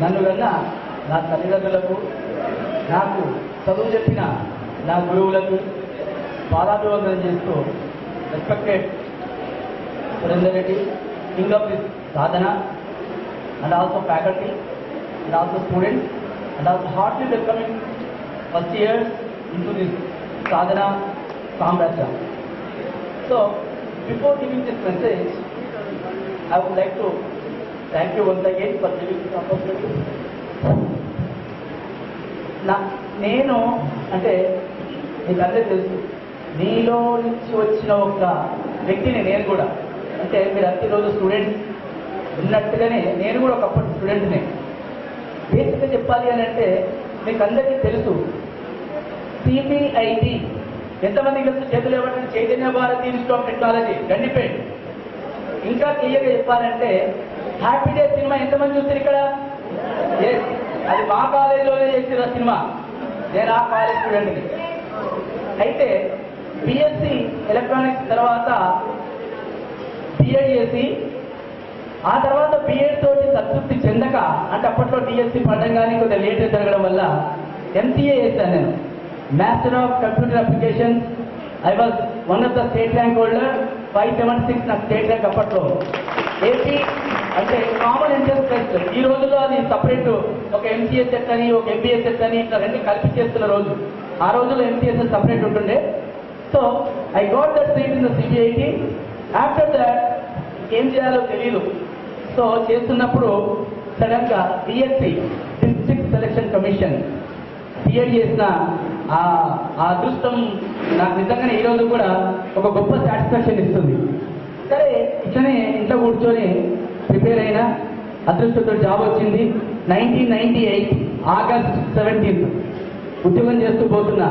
నన్ను కన్నా నా తల్లిదండ్రులకు, నాకు చదువు చెప్పిన నా గురువులకు పాదాభివందనం చేస్తూ respected Surender Reddy, king of this sadhana, and also faculty and also students, and also heartily welcoming first years into this sadhana samrajya. So before giving this message, I would like to thank you once again for giving this opportunity. నేను అంటే మీకు అందరికీ తెలుసు, నీలో నుంచి వచ్చిన ఒక వ్యక్తిని నేను కూడా. అంటే మీరు ప్రతిరోజు స్టూడెంట్స్ ఉన్నట్టుగానే నేను కూడా ఒకప్పుడు స్టూడెంట్నే. బేసిక్గా చెప్పాలి అని అంటే మీకు అందరికీ తెలుసు, CBIT ఎంతమంది తెలుసు? చేతులు ఇవ్వడం. Chaitanya Bharathi Institute of Technology Gandipet. ఇంకా క్లియర్గా చెప్పాలంటే హ్యాపీ డే సినిమా ఎంతమంది చూస్తారు ఇక్కడ? అది మా కాలేజీలోనే చేసిన సినిమా. నేను ఆ కాలేజ్ స్టూడెంట్ని. అయితే BSc ఎలక్ట్రానిక్స్ తర్వాత BEd చేసి ఆ తర్వాత BEd తోటి సంతృప్తి చెందక, అంటే అప్పట్లో DSc పడడం కానీ కొద్దిగా లేట్ జరగడం వల్ల MCA చేశాను నేను, master of computer applications. I was one of the state rank holder, 576 నాకు స్టేట్ ర్యాంక్ అప్పట్లో. AP అంటే కామన్ ఎంట్రన్స్ టెస్ట్. ఈ రోజుల్లో అది సపరేట్ ఒక MCA సెట్ అని, ఒక MBA సెట్ అని ఇట్లా రెండు కలిపి చేస్తున్న రోజు. ఆ రోజుల్లో MCA సపరేట్ ఉంటుండే. So I got that seat in the CBIT. After that ఏం చేయాలో తెలియదు. సో చేస్తున్నప్పుడు సడన్గా DSC district selection commission BEd చేసిన ఆ అదృష్టం నాకు నిజంగానే ఈరోజు కూడా ఒక గొప్ప సాటిస్ఫాక్షన్ ఇస్తుంది. సరే ఇట్లనే ఇంట్లో కూర్చొని ప్రిపేర్ అయినా అదృష్టంతో జాబ్ వచ్చింది. 1998 ఆగస్ట్ 17 ఉద్యోగం చేస్తూ పోతున్నా.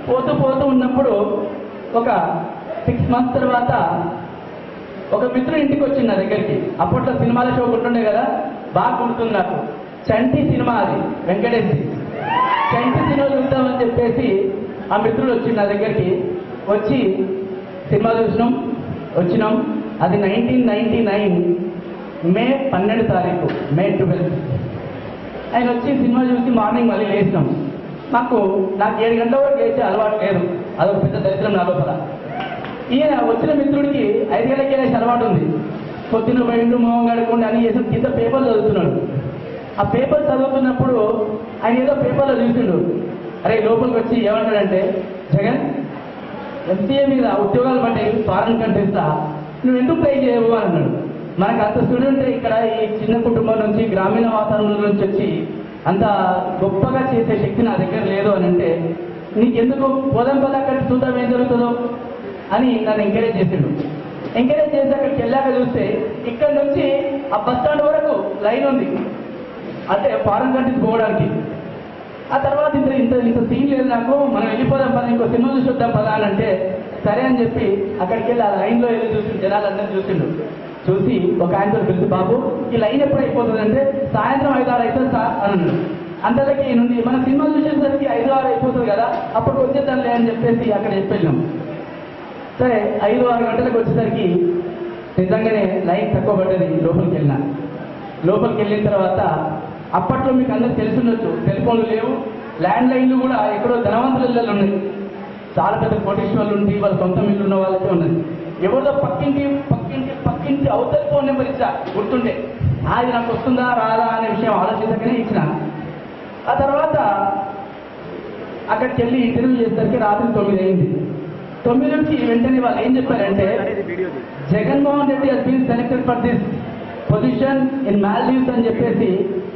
పోతూ ఉన్నప్పుడు ఒక 6 months తర్వాత ఒక మిత్రుడు ఇంటికి వచ్చింది నా దగ్గరికి. అప్పట్లో సినిమాల షో ఉంటుండే కదా, బాగా గుర్తుంది నాకు. చంటి సినిమా, అది వెంకటేష్. చంటి సినిమా చూద్దామని చెప్పేసి ఆ మిత్రుడు వచ్చింది నా దగ్గరికి. వచ్చి సినిమా వచ్చినాం. అది 1999 మే 12 తారీఖు, మే 12. ఆయన వచ్చి సినిమా చూసి మార్నింగ్ మళ్ళీ లేచినాం. నాకు 7 గంటల వరకు లేచే అలవాటు లేదు, అదొక పెద్ద దరిద్రం నా లోపల. ఈయన వచ్చిన మిత్రుడికి 5 గంటలకి లేచే అలవాటు ఉంది. పొద్దున్న బయట మొహం కడుక్కుండా అని చేసి కింద పేపర్ చదువుతున్నాడు. ఆ పేపర్ చదువుతున్నప్పుడు ఆయన ఏదో పేపర్లో చూసిండు. అరే లోపలికి వచ్చి ఏమంటాడంటే, జగన్ MCA మీద ఉద్యోగాలు పడ్డాయి ఫారెన్ కంట్రీస్లో, నువ్వు ఎందుకు ట్రై చేయవు అని అన్నాడు. మనకు అంత స్టూడెంట్ ఇక్కడ ఈ చిన్న కుటుంబం నుంచి, గ్రామీణ వాతావరణం నుంచి వచ్చి అంత గొప్పగా చేసే శక్తి నా దగ్గర లేదు అని అంటే, నీకెందుకు పోదాం పద అక్కడికి చూద్దాం ఏం జరుగుతుందో అని నన్ను ఎంకరేజ్ చేసిండు. ఎంకరేజ్ చేసి అక్కడికి వెళ్ళాక చూస్తే ఇక్కడ నుంచి ఆ బస్ స్టాండ్ వరకు లైన్ ఉంది, అంటే ఫారెన్ కంట్రీస్ పోవడానికి. ఆ తర్వాత ఇంత సీన్ లేదు నాకు, మనం వెళ్ళిపోదాం పద, ఇంకో సినిమా చూసి వద్దాం పదా అని అంటే సరే అని చెప్పి అక్కడికి వెళ్ళి ఆ లైన్లో వెళ్ళి చూసి జనాలందరూ చూసిండు. చూసి ఒక ఆయనతో పిలిచి, బాబు ఈ లైన్ ఎప్పుడు అయిపోతుంది అంటే, సాయంత్రం 5-6 అవుతుంది సార్ అన్నాడు. అంతలోకి నుండి మన సినిమా చూసేసరికి 5-6 అయిపోతుంది కదా, అప్పుడు వచ్చేద్దాంలే అని చెప్పేసి అక్కడ చెప్పేళ్ళాం. సరే 5-6 గంటలకు వచ్చేసరికి నిజంగానే లైన్ తక్కువ పడ్డది. లోపలికి వెళ్ళిన తర్వాత అప్పట్లో మీకు అందరికి తెలుసుండొచ్చు, టెలిఫోన్లు లేవు, ల్యాండ్ లైన్లు కూడా ఎక్కడో ధనవంతుల ఇళ్ళలో ఉన్నాయి. చాలా పెద్ద కోటేశ్వర్లు ఉండి వాళ్ళ సొంత ఇల్లు ఉన్న వాళ్ళకే ఉన్నది. ఎవరిదో పక్కింటి అవతల ఫోన్ నెంబర్ ఇచ్చా గుర్తుండే, అది నాకు వస్తుందా రాదా అనే విషయం ఆలోచించకనే ఇచ్చిన. ఆ తర్వాత అక్కడికి వెళ్ళి ఇంటర్వ్యూ చేసేసరికి రాత్రి 9 అయింది. 9కి వెంటనే వాళ్ళు ఏం చెప్పారంటే, Jaganmohan Reddy has been selected for this position in Maldives అని చెప్పేసి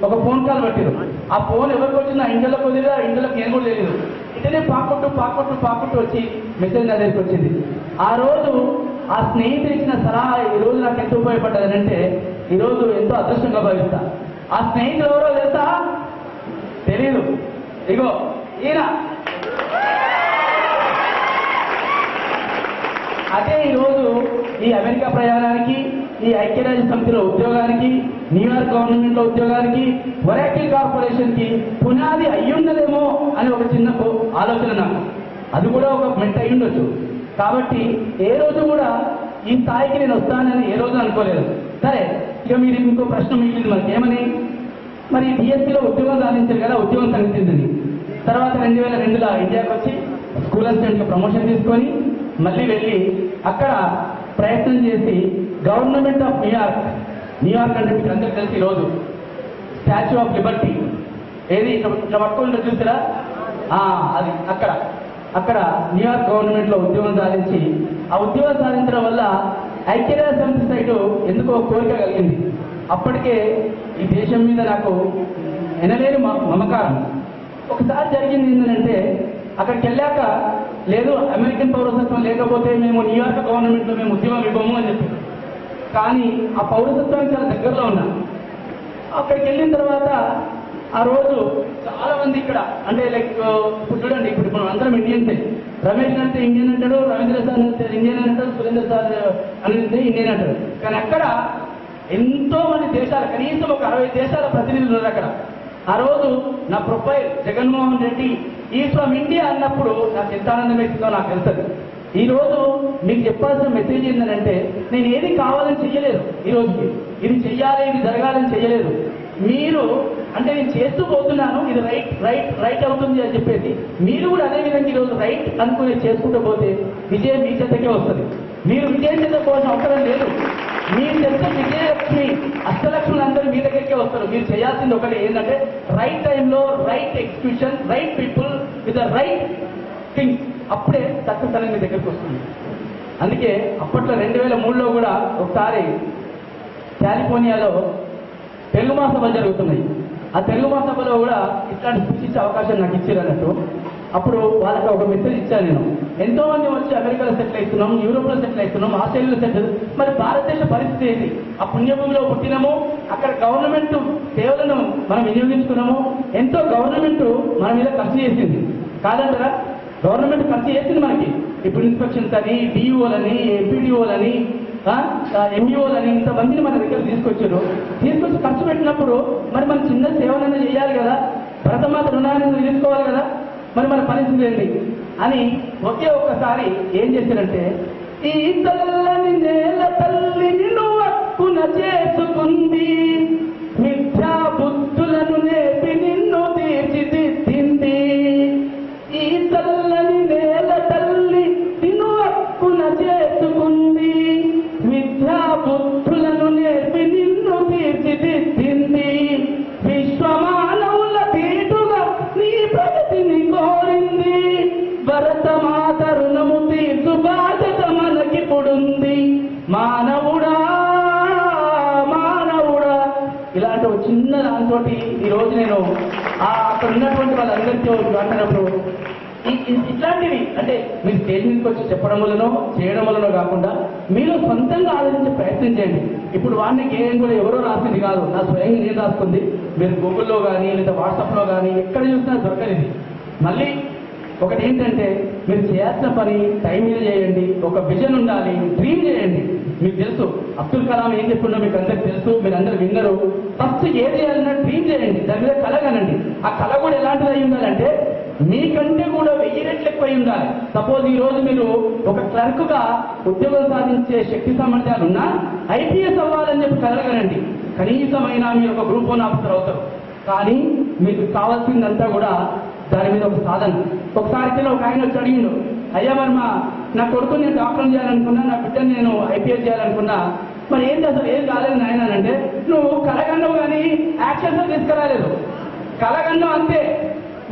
ఒక ఫోన్ కాల్ పట్టారు. ఆ ఫోన్ ఎవరికి వచ్చిందో ఆ ఇంట్లోకి వదిలేదు, ఆ ఇంట్లోకి నేను కూడా తెలియదు. ఇటనే పాక్కుంటూ వచ్చి మెసేజ్ నా దగ్గరికి వచ్చింది. ఆ రోజు ఆ స్నేహితుడు ఇచ్చిన సలహా ఈ రోజు నాకు ఎంత ఉపయోగపడ్డది అంటే, ఈరోజు ఎంతో అదృష్టంగా భావిస్తా. ఆ స్నేహితుడు ఎవరో తెలుసా? తెలీదు. ఇగో ఈయన. అదే ఈరోజు ఈ అమెరికా ప్రయాణానికి, ఈ ఐక్యరాజ్య సమితిలో ఉద్యోగానికి, న్యూయార్క్ గవర్నమెంట్లో ఉద్యోగానికి, ఒరాకిల్ కార్పొరేషన్కి పునాది అయ్యుండదేమో అని ఒక చిన్న ఆలోచన నాకు. అది కూడా ఒక మెట్ అయ్యుండొచ్చు. కాబట్టి ఏ రోజు కూడా ఈ స్థాయికి నేను వస్తానని ఏ రోజు అనుకోలేదు. సరే, ఇక మీరు ఇంకో ప్రశ్న మిగిలింది మనకి, ఏమని? మరి బిఎస్సీలో ఉద్యోగం సాధించారు కదా, ఉద్యోగం సాధించింది. తర్వాత 2002లో ఇండియాకి వచ్చి స్కూల్ అసిస్టెంట్కి ప్రమోషన్ తీసుకొని మళ్ళీ వెళ్ళి అక్కడ ప్రయత్నం చేసి గవర్నమెంట్ ఆఫ్ న్యూయార్క్ అంటే మీకు అందరికీ తెలిసి ఈరోజు స్టాచ్యూ ఆఫ్ లిబర్టీ ఏది ఇట్లా పట్టుకుంటే చూసారా, అది అక్కడ న్యూయార్క్ గవర్నమెంట్లో ఉద్యోగం సాధించి ఆ ఉద్యోగం సాధించడం వల్ల ఐక్యరాజ్య సమితి సైడ్ ఎందుకో కోరిక కలిగింది. అప్పటికే ఈ దేశం మీద నాకు ఎనలేని మమకారం. ఒకసారి జరిగింది ఏంటంటే అక్కడికి వెళ్ళాక లేదు అమెరికన్ పౌరసత్వం లేకపోతే మేము న్యూయార్క్ గవర్నమెంట్లో మేము ఉద్యోగం ఇవ్వము అని చెప్పి, కానీ ఆ పౌరసత్వానికి చాలా దగ్గరలో ఉన్నాం. అక్కడికి వెళ్ళిన తర్వాత ఆ రోజు చాలా మంది ఇక్కడ అంటే లైక్ ఇప్పుడు చూడండి, ఇప్పుడు మనం అందరం ఇండియన్సే. రమేష్ అంటే ఇండియన్ అంటాడు, రవీంద్ర సార్ అంటే ఇండియన్ అంటాడు, సురేంద్ర సార్ అనేది ఇండియన్ అంటాడు. కానీ అక్కడ ఎంతో మంది దేశాలు, కనీసం ఒక 60 దేశాల ప్రతినిధులు ఉన్నారు అక్కడ. ఆ రోజు నా profile Jaganmohan Reddy is from India అన్నప్పుడు నాకు ఎంత ఆనందం వేస్తుందో నాకు తెలుస్తుంది. ఈరోజు మీకు చెప్పాల్సిన మెసేజ్ ఏంటంటే నేను ఏది కావాలని చెయ్యలేదు, ఈరోజుకి ఇది చెయ్యాలి ఇది జరగాలని చెయ్యలేదు. మీరు అంటే నేను చేస్తూ పోతున్నాను, ఇది రైట్ అవుతుంది అని చెప్పేసి మీరు కూడా అదేవిధంగా ఈరోజు రైట్ అనుకుని చేసుకుంటూ పోతే విజయం మీ చెత్తకే వస్తుంది. మీరు విజయం చెందకపోవాల్సిన అవసరం లేదు. మీరు చెత్త విజయలక్ష్మి అష్టలక్ష్ములు అందరూ మీ దగ్గరికే వస్తారు. మీరు చేయాల్సింది ఒకటి ఏంటంటే రైట్ టైంలో right execution, right people with the right thing, అప్పుడే సక్సెస్ అనేది మీ దగ్గరికి వస్తుంది. అందుకే అప్పట్లో 2003లో కూడా ఒకసారి కాలిఫోర్నియాలో తెలుగు మహాసభలు జరుగుతున్నాయి. ఆ తెలుగు మహాసభలో కూడా ఇట్లాంటి స్పీచ్ ఇచ్చే అవకాశం నాకు ఇచ్చారు అన్నట్టు. అప్పుడు వాళ్ళకి ఒక మెసేజ్ ఇచ్చాను నేను. ఎంతో మంది వచ్చి అమెరికాలో సెటిల్ అవుతున్నాం, యూరోప్లో సెటిల్ అవుతున్నాం, ఆస్ట్రేలియాలో సెటిల్. మరి భారతదేశ పరిస్థితి ఏంటి? ఆ పుణ్యభూమిలో పుట్టినాము, అక్కడ గవర్నమెంట్ సేవలను మనం వినియోగించుకున్నాము, ఎంతో గవర్నమెంట్ మన మీద ఖర్చు చేసింది కాదంటారా? గవర్నమెంట్ ఖర్చు చేసింది మనకి. ఇప్పుడు ఇన్స్పెక్షన్స్ అని, డిఈఓలని, ఎంపీడీఓలని, ఎంఈఓలని ఇంతమందిని మన దగ్గర తీసుకొచ్చి ఖర్చు పెట్టినప్పుడు మరి మనం చిన్న సేవలైనా చేయాలి కదా, భరతమాత రుణాన్ని తీసుకోవాలి కదా, మరి మన పరిస్థితి ఏంటి అని ఒకే ఒక్కసారి ఏం చేశారంటే, ఈ తల్లని నేల తల్లిని నువ్వు హక్కున చేసుకుంది, మిథ్యా బుద్ధులను నేర్పి నిన్ను తీర్చిదిద్దింది. ఈ తల్లని నేల తల్లి నిన్ను హక్కున చేసుకుంది, మిథ్యా బుద్ధులను నేర్పి నిన్ను తీర్చిదిద్దింది. విశ్వమానవుల తీటుగా నీ ప్రగతిని కోరింది, భరతమాత రుణము తీర్చు బాధ్యత మనకిప్పుడుంది. మానవుడా మానవుడా ఇలాంటి ఒక చిన్న దాంతో ఈరోజు నేను అక్కడ ఉన్నటువంటి వాళ్ళందరితో మాట్లాడినప్పుడు ఇట్లాంటివి అంటే మీరు స్టేజ్ మీదకి వచ్చి చెప్పడం వలనో చేయడం వలనో కాకుండా మీరు సొంతంగా ఆలోచించే ప్రయత్నం చేయండి. ఇప్పుడు వాడిని ఏం కూడా ఎవరో రాసింది కాదు, నా స్వయంగా నేను రాసుకుంది. మీరు గూగుల్లో కానీ లేదా వాట్సాప్లో కానీ ఎక్కడ చూసినా దొరకలేదు. మళ్ళీ ఒకటి ఏంటంటే మీరు చేయాల్సిన పని టైం మీద చేయండి, ఒక విజన్ ఉండాలి, డ్రీమ్ చేయండి. మీకు తెలుసు అబ్దుల్ కలాం ఏం చెప్పుకున్నా మీకు అందరికి తెలుసు, మీరు అందరు విన్నరు. ఫస్ట్ ఏది చేయాలన్నా డ్రీమ్ చేయండి, దాని మీద కళ కనండి. ఆ కళ కూడా ఎలాంటిది అయి ఉండాలంటే మీకంటే కూడా 1000 రెట్లు ఎక్కువై ఉండాలి. సపోజ్ ఈ రోజు మీరు ఒక క్లర్క్గా ఉద్యోగం సాధించే శక్తి సామర్థ్యాలున్నా ఐపీఎస్ అవ్వాలని చెప్పి కలగనండి. కనీసమైన మీరు ఒక గ్రూప్ 1 ఆఫీసర్ అవుతారు. కానీ మీకు కావాల్సిందంతా కూడా దాని మీద ఒక సాధన. ఒకసారి ఒక ఆయన వచ్చి అడిగిండు, అయ్యా మరి నా కొడుకుని నేను డాక్టర్ చేయాలనుకున్నా, నా బిడ్డని నేను ఐపీఎస్ చేయాలనుకున్నా, మరి ఏంటి అసలు ఏం కాలేదు నాయన అంటే, నువ్వు కలగండవు కానీ యాక్షన్స్ తీసుకురాలేదు. కలగండం అంతే,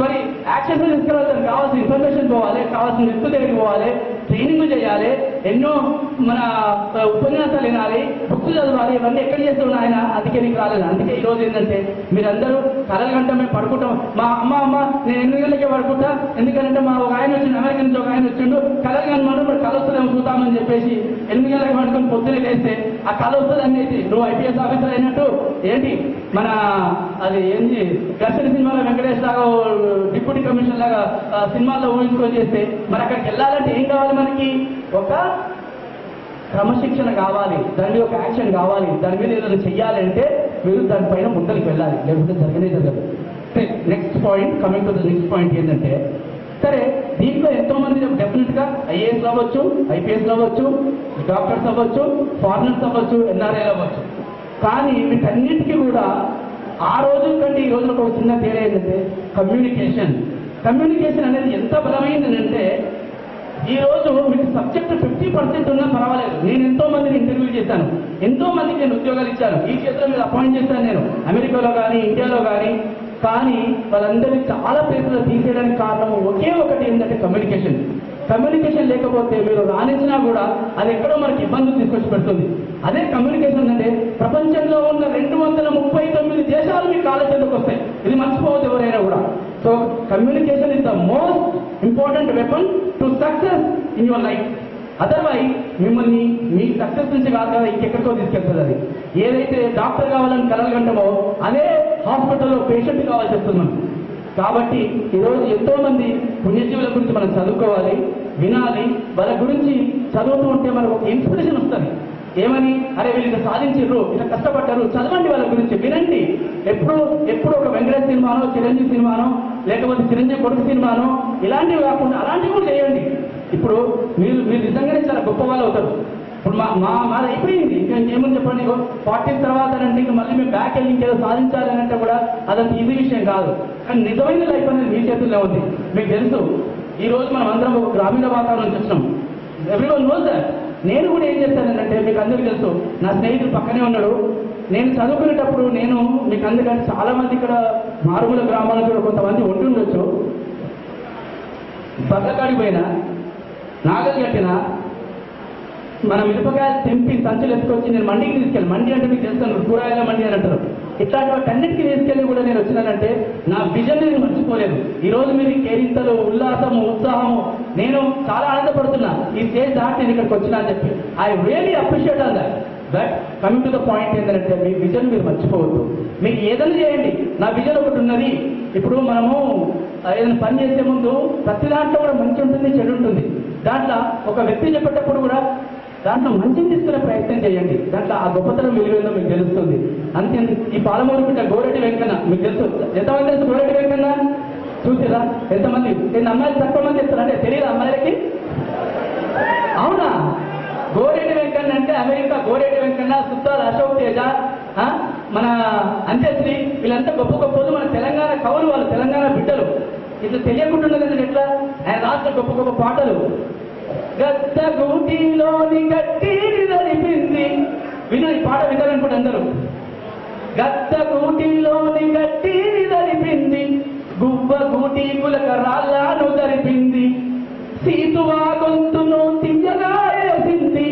మరి యాక్షన్స్ తీసుకురావాలి. కావాల్సిన ఇన్ఫర్మేషన్ పోవాలి, కావాల్సిన వ్యక్తుల దగ్గరికి పోవాలి, ట్రైనింగ్ చేయాలి, ఎన్నో మన ఉపన్యాసాలు వినాలి, బుక్స్ చదవాలి. ఇవన్నీ ఎక్కడ చేస్తున్నావు ఆయన? అందుకే నీకు రాలేదు. అందుకే ఈరోజు ఏంటంటే మీరందరూ కలలు గంట మేము పడుకుంటాం. మా అమ్మ నేను 8 గంటలకే పడుకుంటా, ఎందుకంటే మా ఒక ఆయన వచ్చిండు, అమెరికా నుంచి ఒక ఆయన వచ్చిండు, కలలు కనమాట మరి కళ వస్తుందేమో చూద్దామని చెప్పేసి 8 గంటలకు పడుకొని పొద్దునే లేస్తే ఆ కళ వస్తుంది అనేది నువ్వు ఐపీఎస్ ఆఫీసర్ అయినట్టు ఏంటి మన అది ఏంటి ఘర్షణ సినిమాలో వెంకటేష్ లాగా డిప్యూటీ కమిషనర్ లాగా సినిమాల్లో ఊహించుకొని చేస్తే మరి అక్కడికి వెళ్ళాలంటే ఏం కావాలి? మనకి ఒక క్రమశిక్షణ కావాలి, దాని మీద ఒక యాక్షన్ కావాలి, దాని మీద ఏదైనా చెయ్యాలంటే మీరు దానిపైన ముందరికి వెళ్ళాలి, లేకపోతే జరగనే జరగదు. Next point, coming to the next point ఏంటంటే, సరే దీంట్లో ఎంతో మంది డెఫినెట్గా ఐఏఎస్ అవ్వచ్చు, ఐపీఎస్ అవ్వచ్చు, డాక్టర్స్ అవ్వచ్చు, ఫారినర్స్ అవ్వచ్చు, ఎన్ఆర్ఐలు అవ్వచ్చు. కానీ వీటన్నిటికీ కూడా ఆ రోజు కంటే ఈ రోజులకు ఒక చిన్న తేడా ఏంటంటే కమ్యూనికేషన్ అనేది ఎంత బలమైంది అంటే ఈ రోజు మీకు సబ్జెక్ట్ 50% ఉన్నా పర్వాలేదు. నేను ఎంతో మందిని ఇంటర్వ్యూ చేశాను, ఎంతో మందికి నేను ఉద్యోగాలు ఇచ్చాను, ఈ క్షేత్రం మీద అపాయింట్ చేశాను నేను అమెరికాలో కానీ ఇండియాలో కానీ వాళ్ళందరినీ చాలా ప్లేసులు తీసేయడానికి కారణం ఒకే ఒకటి ఏంటంటే కమ్యూనికేషన్ లేకపోతే మీరు రాణించినా కూడా అది ఎక్కడో మనకి ఇబ్బందులు తీసుకొచ్చి పెడుతుంది. అదే కమ్యూనికేషన్ అంటే ప్రపంచంలో ఉన్న 239 దేశాలు మీ కాళ్ళ చెందుకు వస్తాయి. ఇది మర్చిపోవద్దు ఎవరైనా కూడా. So communication is the most important weapon to success in your life. Otherwise మిమ్మల్ని మీ సక్సెస్ నుంచి కాదు కదా ఇంకెక్కడికో తీసుకెళ్తుంది. అది ఏదైతే డాక్టర్ కావాలని కలలు కంటామో అదే హాస్పిటల్లో పేషెంట్ కావాల్సి వస్తుంది మనం. కాబట్టి ఈరోజు ఎంతో మంది పుణ్యజీవుల గురించి మనం చదువుకోవాలి, వినాలి. వాళ్ళ గురించి చదువుతూ ఉంటే మనకు ఒక ఇన్స్పిరేషన్ వస్తుంది. ఏమని, అరే వీళ్ళు ఇట్లా సాధించారు, ఇట్లా కష్టపడ్డారు, చదవండి వాళ్ళ గురించి, వినండి. ఎప్పుడు ఒక వెంకటేష్ సినిమానో చిరంజీవి సినిమానో లేకపోతే చిరంజీవి కొడుకు సినిమానో ఇలాంటివి కాకుండా అలాంటివి కూడా చేయండి. ఇప్పుడు మీరు నిజంగానే చాలా గొప్ప వాళ్ళు అవుతారు. ఇప్పుడు మాది అయిపోయింది, ఇంకా ఏమని చెప్పండి. 40 తర్వాత అంటే ఇంకా మళ్ళీ మేము బ్యాక్ వెళ్ళి ఇంకేదో సాధించాలి అంటే కూడా అదంత ఈజీ విషయం కాదు. కానీ నిజమైన లైఫ్ అనేది మీ చేతుల్లో ఉంది. మీకు తెలుసు, ఈ రోజు మనం అందరం ఒక గ్రామీణ వాతావరణం చూస్తున్నాం. Everyone knows that. నేను కూడా ఏం చేస్తానంటే మీకు అందరికీ తెలుసు, నా స్నేహితుడు పక్కనే ఉన్నాడు. నేను చదువుకునేటప్పుడు మీకు అందుకని చాలా మంది ఇక్కడ మారుమూల గ్రామాల్లో కూడా కొంతమంది ఉంటుండొచ్చు. బగ్గకాడికి పోయినా, నాగలు కట్టినా, మన మిరపకాయలు తెంపి సంచులు ఎత్తుకొచ్చి నేను మండికి తీసుకెళ్ళి, మండి అంటే మీకు తెలుస్తాను, కూరగాయల మండి అని అంటారు. ఇట్లాంటి వాటన్నిటికీ తీసుకెళ్ళి కూడా నేను వచ్చినానంటే నా విజన్ నేను మర్చిపోలేదు. ఈ రోజు మీరు కేరింతలు, ఉల్లాసము, ఉత్సాహము, నేను చాలా ఆనందపడుతున్నా ఈ స్టేజ్ దాటి నేను ఇక్కడికి వచ్చినా అని చెప్పి. I really appreciate on that. But coming to the point ఏంటంటే మీ విజన్ మీరు మర్చిపోవద్దు. మీకు ఏదైనా చేయండి, నా విజన్ ఒకటి ఉన్నది. ఇప్పుడు మనము ఏదైనా పని చేసే ముందు ప్రతి దాంట్లో కూడా మంచి ఉంటుంది, చెడు ఉంటుంది. దాంట్లో ఒక వ్యక్తి చెప్పేటప్పుడు కూడా దాంట్లో మంచిని తీసుకునే ప్రయత్నం చేయండి. దాంట్లో ఆ గొప్పతనం విలువేందో మీకు తెలుస్తుంది. అంతే. ఈ పాలమూరు బిడ్డ గోరెడ్డి వెంకన్న మీకు తెలుసు. ఎంతమంది తెలుసు గోరెడ్డి వెంకన్న? చూసిరా ఎంతమంది? అమ్మాయిలు తక్కువ మంది చెప్తారు అంటే తెలియదు అమ్మాయిలకి. అవునా? గోరెడ్డి వెంకన్న అంటే అమెరికా గోరెడ్డి వెంకన్న, సుత్తాల అశోక్ తేజ, మన అంత్యశ్రీ, వీళ్ళంతా గొప్పలు. మన తెలంగాణ కవులు, వాళ్ళు తెలంగాణ బిడ్డలు. ఇట్లా తెలియకుంటున్నది ఎట్లా? ఆయన రాష్ట్ర గొప్ప పాటలు. గద్ద గూటిలోని గట్టిని నడిపింది. విను, ఈ పాట వినాలనుకుంటే అందరూ. గద్ద గూటిలోని గట్టిని నడిపింది, గువ్వ గూటి కులక రాళ్ళను జరిపింది, సీతువా గొంతును తియ్యగా వేసింది,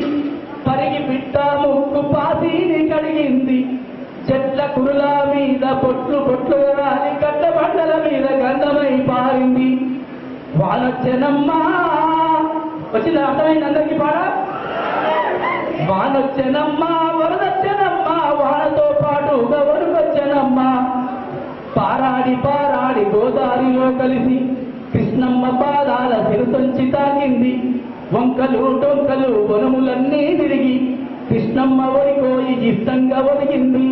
పరిగి పిట్ట ముక్కు పాసిని కడిగింది, చెట్ల కురుల మీద పొట్లు రాలి కట్ట బండల మీద గంధమై పారింది, వానొచ్చెనమ్మా. వచ్చింది? అర్థమైంది అందరికీ పాట? వానొచ్చెనమ్మా, వరదొచ్చెనమ్మా, వానతో పాటుగా వరకొచ్చెనమ్మా, పారాడి గోదావరిలో కలిసి కృష్ణమ్మ పాదాల శిరసొంచి తాకింది, వంకలు టొంకలు వనములన్నీ తిరిగి కృష్ణమ్మ ఒడికోయి ఇష్టంగా ఒదిగింది,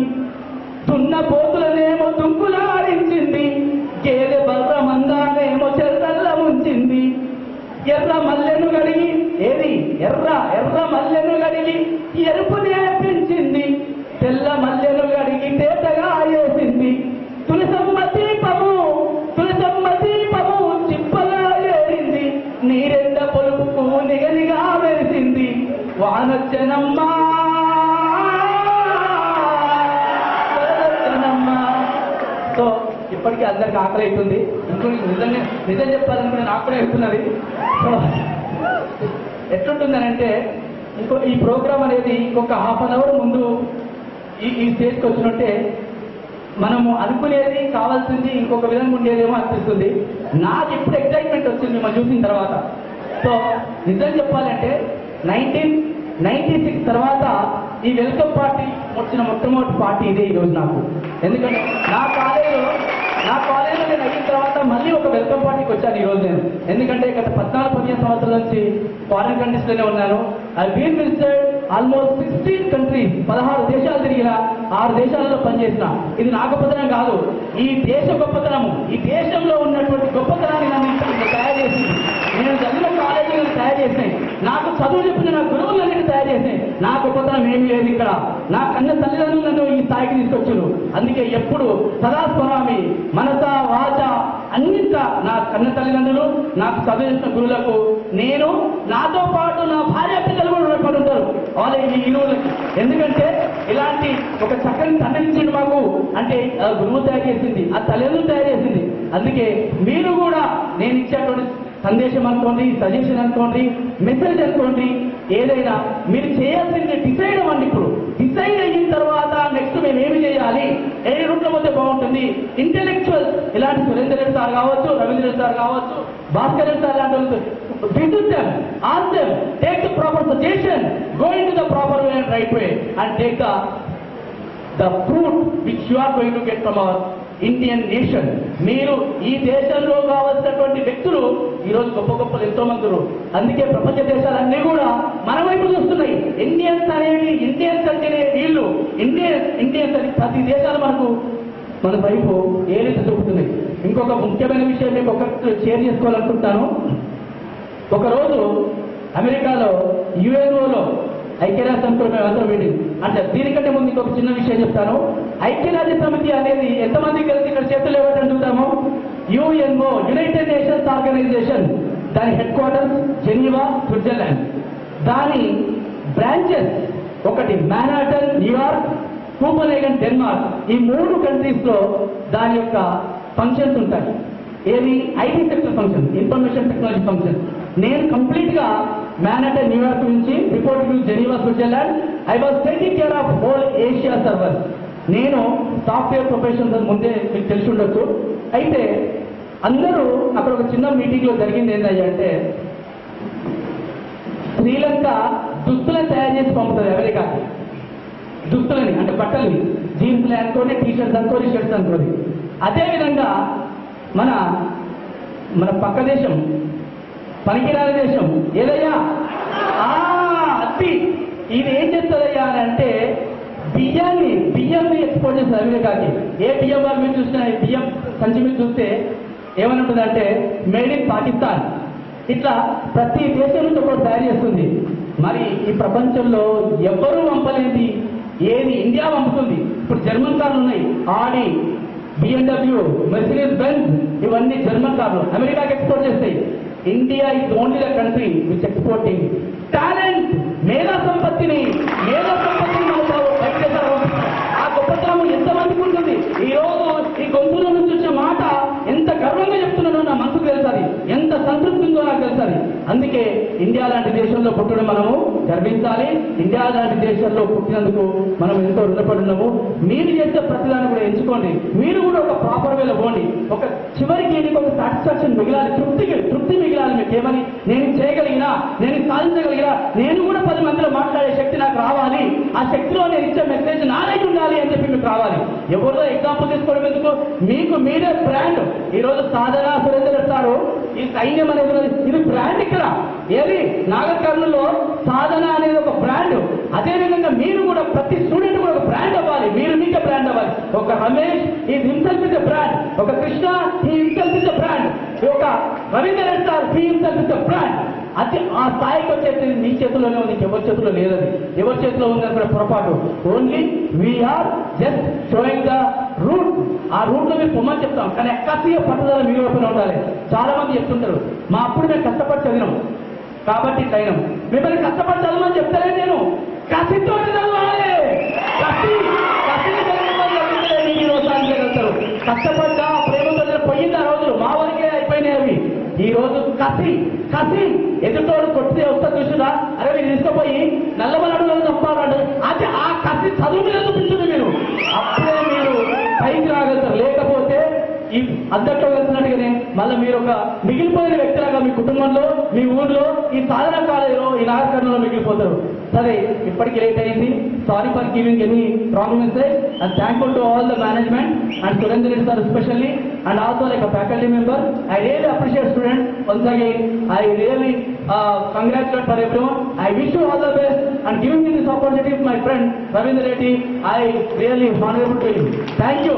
తున్న పోతులనేమో దుంకులాడించింది, గేదె బర్ర మందానేమో చెర్రల్ల ముంచింది, ఎర్ర మల్లెను గడిగి ఎర్ర మల్లెను గడిగి ఎరుపు నేర్పించింది, తెల్ల మల్లెను గడిగి తేటగా వేసింది, తులసమ్మ దీపము చిప్పగా ఏరింది, నీరెండ పొలుపుకు నిగనిగా మెరిసింది, వానొచ్చెనమ్మా. సో ఇప్పటికీ అందరికి ఆకలి అవుతుంది. నిజం చెప్పాలనుకునే నాకు కూడా అవుతున్నది. సో ఎట్లుంటుందనంటే ఈ ప్రోగ్రామ్ అనేది ఇంకొక హాఫ్ అన్ అవర్ ముందు ఈ స్టేజ్కి వచ్చినట్టే మనము అనుకునేది కావాల్సింది ఇంకొక విధంగా ఉండేదేమో అనిపిస్తుంది. నాకు ఇప్పుడు ఎక్సైట్మెంట్ వచ్చింది మిమ్మల్ని చూసిన తర్వాత. సో నిజం చెప్పాలంటే 1996 తర్వాత ఈ వెల్కమ్ పార్టీ వచ్చిన మొట్టమొదటి పార్టీ ఇదే ఈరోజు నాకు. ఎందుకంటే నా కాలేజీలో నేను అయిన తర్వాత మళ్ళీ ఒక వెల్కమ్ పార్టీకి వచ్చాను ఈరోజు నేను. ఎందుకంటే గత 14-15 సంవత్సరాల నుంచి ఫారిన్ కంట్రీస్లోనే ఉన్నాను. I been visited almost 16 countries, 16 దేశాలు తిరిగిన, 6 దేశాలలో పనిచేసిన. ఇది నా గొప్పతనం కాదు, ఈ దేశ గొప్పతనము. ఈ దేశంలో ఉన్నటువంటి గొప్పతనాన్ని నన్ను ఇక్కడ తయారు చేసింది. నేను చదివిన కాలేజీలను తయారు చేసినాయి. నాకు చదువు చెప్పిన నా గురువులన్నిటి తయారు చేసి నా గొప్పతనం ఏమీ లేదు ఇక్కడ. నా కన్న తల్లిదండ్రులు నన్ను ఈ స్థాయికి తీసుకొచ్చారు. అందుకే ఎప్పుడు సదాస్మరామి మనస వాచ అన్నింట నా కన్న తల్లిదండ్రులు, నాకు చదువు చేసిన గురువులకు, నేను నాతో పాటు నా భార్య పిల్లలు కూడా రుణపడి ఉంటారు వాళ్ళ ఈ గురువులకి. ఎందుకంటే ఇలాంటి ఒక చక్కని తండ్రి ఇచ్చింది మాకు అంటే ఆ గురువు తయారు చేసింది, ఆ తల్లిదండ్రులు తయారు చేసింది. అందుకే మీరు కూడా నేను ఇచ్చేటువంటి సందేశం అనుకోండి, సజెషన్ అనుకోండి, మెసేజ్ అనుకోండి, ఏదైనా మీరు చేయాల్సింది డిసైడ్ అవ్వండి. ఇప్పుడు డిసైడ్ అయిన తర్వాత నెక్స్ట్ మేము ఏమి చేయాలి, ఏ రూట్లో పోతే బాగుంటుంది. ఇంటెలెక్చువల్ ఇలాంటి సురేందర్ రెడ్డి సార్ కావచ్చు, రవీంద్ర రెడ్డి సార్ కావచ్చు, భాస్కర్ రెడ్డి సార్ లాంటి visit them, ask them, take the proper suggestion, go into the proper way and right way and take the fruit which you are going to get from our Indian nation. మీరు ఈ దేశంలో కావాల్సినటువంటి వ్యక్తులు ఈరోజు గొప్ప గొప్పలు ఎంతో మంది. అందుకే ప్రపంచ దేశాలన్నీ కూడా మన వైపు చూస్తున్నాయి. ఇండియన్స్ అంటేనే వీళ్ళు ఇండియన్స్ అని ప్రతి దేశాలు మన వైపు ఏదైతే చూపుతున్నాయి. ఇంకొక ముఖ్యమైన విషయం మీకు ఒకటి షేర్ చేసుకోవాలనుకుంటాను. ఒకరోజు అమెరికాలో యుఎన్ఓలో ఐక్యరాజ్య సమితిలో మేమందరం మీటింగ్ అంటే దీనికంటే ముందు ఇంకొక చిన్న విషయం చెప్తాను. ఐక్యరాజ్య సమితి అనేది ఎంతమంది కలిసి ఇక్కడ చేతులు ఇవ్వటం చూద్దాము. యుఎన్ఓ యునైటెడ్ నేషన్స్ ఆర్గనైజేషన్, దాని హెడ్ క్వార్టర్స్ జెనీవా, స్విట్జర్లాండ్. దాని బ్రాంచెస్ ఒకటి మాన్హాటన్, న్యూయార్క్, కోపెన్హేగన్, డెన్మార్క్. ఈ 3 కంట్రీస్ లో దాని యొక్క ఫంక్షన్స్ ఉంటాయి. ఏది IT sector function, information technology function. నేను కంప్లీట్ గా మాన్హాటన్, న్యూయార్క్ నుంచి report to Geneva, Switzerland. I was taking care of whole Asia server. నేను సాఫ్ట్వేర్ ప్రొఫెషన్స్ ముందే మీకు తెలిసి ఉండొచ్చు. అయితే అందరూ అక్కడ ఒక చిన్న మీటింగ్ లో జరిగింది ఏంటంటే శ్రీలంక దుస్తులను తయారు చేసి పంపుతుంది అమెరికాకి. దుస్తులని అంటే బట్టల్ని, జీన్స్లు అనుకోని, టీషర్ట్స్ అనుకోని, షర్ట్స్ అనుకోని. అదేవిధంగా మన పక్క దేశం, పనికిరాని దేశం ఏదయ్యా అది ఇది ఏం చేస్తుందయ్యా అని అంటే బియ్యాన్ని ఎక్స్పోర్ట్ చేస్తుంది అమెరికాకి. ఏ బియ్యం మీరు చూసినా, బియ్యం సంచి మీరు చూస్తే ఏమని ఉంటుందంటే మేడ్ ఇన్ పాకిస్తాన్. ఇట్లా ప్రతి దేశం నుంచి ఒకటి తయారు చేస్తుంది. మరి ఈ ప్రపంచంలో ఎవరూ పంపలేది ఏది ఇండియా పంపుతుంది. ఇప్పుడు జర్మన్ కార్లు ఉన్నాయి, ఆడి, BMW, మెర్సిడీస్ బెంజ్, ఇవన్నీ జర్మన్ కార్లు అమెరికాకి ఎక్స్పోర్ట్ చేస్తాయి. India is only the country which exporting talent, మేధా సంపత్తిని మనకు బయట దేశాలు. ఆ గొప్పతనం ఎంతమందికి ఉంటుంది. ఈ రోజు ఈ గొంతులో నుంచి వచ్చిన మాట ఎంత గర్వంగా చెప్తున్నానో నా మనసుకు తెలుస్తుంది, ఎంత సంతృప్తి ఉందో నాకు తెలుస్తుంది. అందుకే ఇండియా లాంటి దేశంలో పుట్టడం మనము గర్వించాలి. ఇండియా లాంటి దేశంలో పుట్టినందుకు మనం ఎంతో రుణపడి ఉన్నాము. మీరు చేసే ప్రతిదాన్ని కూడా ఎంచుకోండి. మీరు కూడా ఒక ప్రాపర్ వేలో పోండి. ఒక చివరికి నీకు ఒక సాటిస్ఫాక్షన్ మిగిలాలి, తృప్తి మిగిలాలి. మీకు ఏమని నేను చేయగలిగినా, నేను సాధించగలిగినా, నేను కూడా 10 మందిలో మాట్లాడే శక్తి నాకు రావాలి. ఆ శక్తిలో నేను ఇచ్చే మెసేజ్ నాదైతే ఉండాలి అని చెప్పి మీకు రావాలి. ఎవరిలో ఎగ్జాంపుల్ తీసుకోవడం ఎందుకు, మీకు మీరే బ్రాండ్. ఈరోజు సాధన సురేందర్ సారు ఈ సైన్యం అనేది ఇది బ్రాండ్. ఇక్కడ ఏది నాగర్ కర్నూలులో సాధన అనేది ఒక బ్రాండ్. అదేవిధంగా మీరు కూడా ప్రతి స్టూడెంట్ కూడా ఒక బ్రాండ్ అవ్వాలి. మీరు మీకే బ్రాండ్ అవ్వాలి. ఒక రమేష్ ఈ హిమ్సెల్ఫ్ ఇస్ ఎ బ్రాండ్, ఒక కృష్ణ ఈ హిమ్సెల్ఫ్ ఇస్ ఎ బ్రాండ్, ఒక రవీంద్ర రెడ్డి సార్ ఈ హిమ్సెల్ఫ్ ఇస్ ఎ బ్రాండ్. అది ఆ స్థాయికి వచ్చేది మీ చేతుల్లోనే ఉంది, ఎవరి చేతిలో లేదని. ఎవరి చేతిలో ఉందని కూడా పొరపాటు. Only we're just showing the route. ఆ రూట్ లో మీరు పొమ్మని చెప్తాం, కానీ ఎక్కసిగా పట్టుదల మీరు వైపున ఉండాలి. చాలా మంది చెప్తుంటారు మా అప్పుడు మేము కష్టపడి చదివినాం కాబట్టి చదివినాం. మిమ్మల్ని కష్టపడి చదవమని చెప్తానే నేను. కసితో చదవాలి, కసిని చదివితే ఈ రోజు వెళ్తారు. కష్టపడ్డా ప్రేమతో పోయింది ఆ రోజులు, మా వరకే అయిపోయినాయి అవి. ఈ రోజు కసి ఎదుటోడు కొట్టితే వస్తా చూసినా, అరే మీరు తీసుకుపోయి నల్లమలడులో చంపాలంటే అది ఆ కసి చదువు మీద చూపించుంది. మీరు అప్పుడే మీరు పైకి రాగలుగుతారు. లేకపోతే ఈ అందరితో వెళ్తున్నట్టుగానే మళ్ళీ మీరు ఒక మిగిలిపోయిన వ్యక్తిలాగా మీ కుటుంబంలో, మీ ఊర్లో, ఈ సాధన కాలేజీలో, ఈ నాగకర్ణంలో మిగిలిపోతారు. సరే, ఇప్పటికి లేట్ అయింది. Sorry for giving any wrong message and thankful to all the management and Surender Reddy sir especially and also like a faculty member. I really appreciate students. Once again, I really congratulate for everyone. I wish you all the best and giving me this opportunity, my friend Ravindra Reddy. I really honorable to you. Thank you.